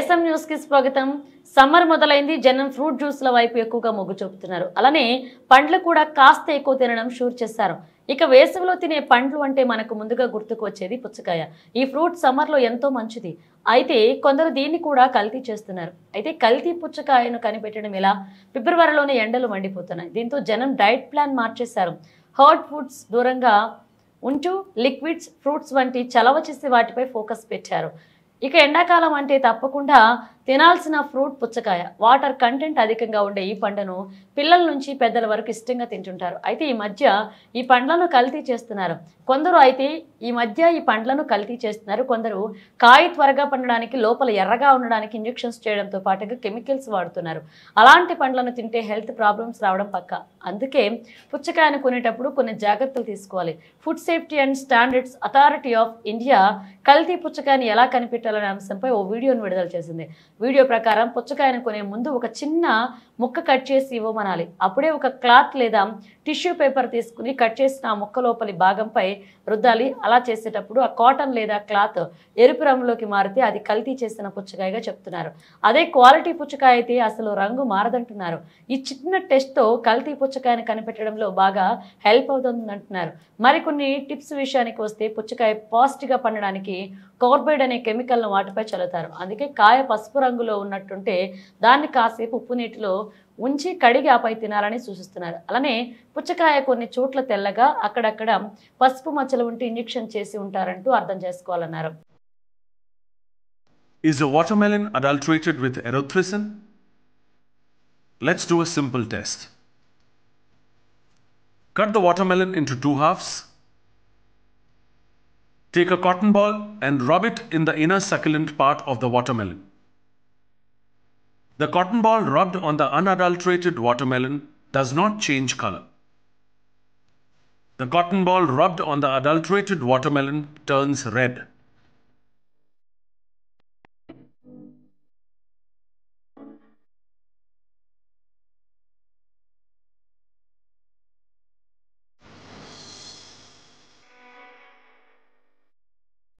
ASM news కి స్వాగతం. Summer మొదలైంది. జనం ఫ్రూట్ జ్యూస్ల వైపు ఎక్కువగా మొగ్గు చూపుతున్నారు. అలానే పండ్లు కూడా కాస్త ఎక్కువ తినడం షూర్ చేశారు. ఇక వేసవిలో తినే పండ్లు అంటే మనకు ముందుగా గుర్తుకు వచ్చేది పుచ్చకాయ. ఈ ఫ్రూట్ సమ్మర్ లో ఎంతో మంచిది. అయితే కొందరు దీన్ని కూడా కల్తీ చేస్తున్నారు. అయితే కల్తీ పుచ్చకాయను కనిపెట్టడం ఎలా? ఫిబ్రవరిలోనే ఎండలు మండిపోతున్నాయి. దీంతో జనం డైట్ ప్లాన్ మార్చేశారు. హాట్ ఫుడ్స్ దూరంగా ఉంటూ లిక్విడ్స్, ఫ్రూట్స్ వంటి చలవ చేసే వాటిపై ఫోకస్ పెట్టారు. ఇక ఎండాకాలం అంటే తప్పకుండా తినాల్సిన ఫ్రూట్ పుచ్చకాయ. వాటర్ కంటెంట్ అధికంగా ఉండే ఈ పండును పిల్లల నుంచి పెద్దల వరకు ఇష్టంగా తింటుంటారు. అయితే ఈ మధ్య ఈ పండ్లను కల్తీ చేస్తున్నారు. కొందరు కాయ త్వరగా పండడానికి, లోపల ఎర్రగా ఉండడానికి ఇంజెక్షన్స్ చేయడంతో పాటుగా కెమికల్స్ వాడుతున్నారు. అలాంటి పండ్లను తింటే హెల్త్ ప్రాబ్లమ్స్ రావడం పక్కా. అందుకే పుచ్చకాయను కొనేటప్పుడు కొన్ని జాగ్రత్తలు తీసుకోవాలి. Food safety and standards authority of India కల్తీ పుచ్చకాయని ఎలా కనిపెట్టాలనే అంశంపై ఓ వీడియోను విడుదల చేసింది. వీడియో ప్రకారం పుచ్చకాయను కొనే ముందు ఒక చిన్న ముక్క కట్ చేసి ఇవ్వమనాలి. అప్పుడే ఒక క్లాత్ లేదా టిష్యూ పేపర్ తీసుకుని కట్ చేసిన ఆ ముక్క లోపలి భాగంపై రుద్దాలి. అలా చేసేటప్పుడు ఆ కాటన్ లేదా క్లాత్ ఎరుపు రంగులోకి మారితే అది కల్తీ చేసిన పుచ్చకాయగా చెప్తున్నారు. అదే క్వాలిటీ పుచ్చకాయ అయితే అసలు రంగు మారదంటున్నారు. ఈ చిన్న టెస్ట్తో కల్తీ పుచ్చకాయను కనిపెట్టడంలో బాగా హెల్ప్ అవుతుందంటున్నారు. మరికొన్ని టిప్స్ విషయానికి వస్తే, పుచ్చకాయ పాజిటివ్గా పండడానికి కార్బైడ్ అనే కెమికల్ను వాటిపై చల్లుతారు. అందుకే కాయ పసుపు రంగులో ఉన్నట్టుంటే దాన్ని కాసేపు ఉప్పు నీటిలో ఉంచి కడిగి ఆపై తినాలని సూచిస్తున్నారు. అలానే పుచ్చకాయ కొన్ని చోట్ల తెల్లగా, అక్కడక్కడ పసుపు మచ్చలు ఉంటే ఇంజెక్షన్ చేసి ఉంటారంటూ అర్థం చేసుకోవాలన్నారు. Is a watermelon adulterated with erythricin? Let's do a simple test. Cut the watermelon into 2 halves. Take a cotton ball and rub it in the inner succulent part of the watermelon. The cotton ball rubbed on the unadulterated watermelon does not change color. The cotton ball rubbed on the adulterated watermelon turns red.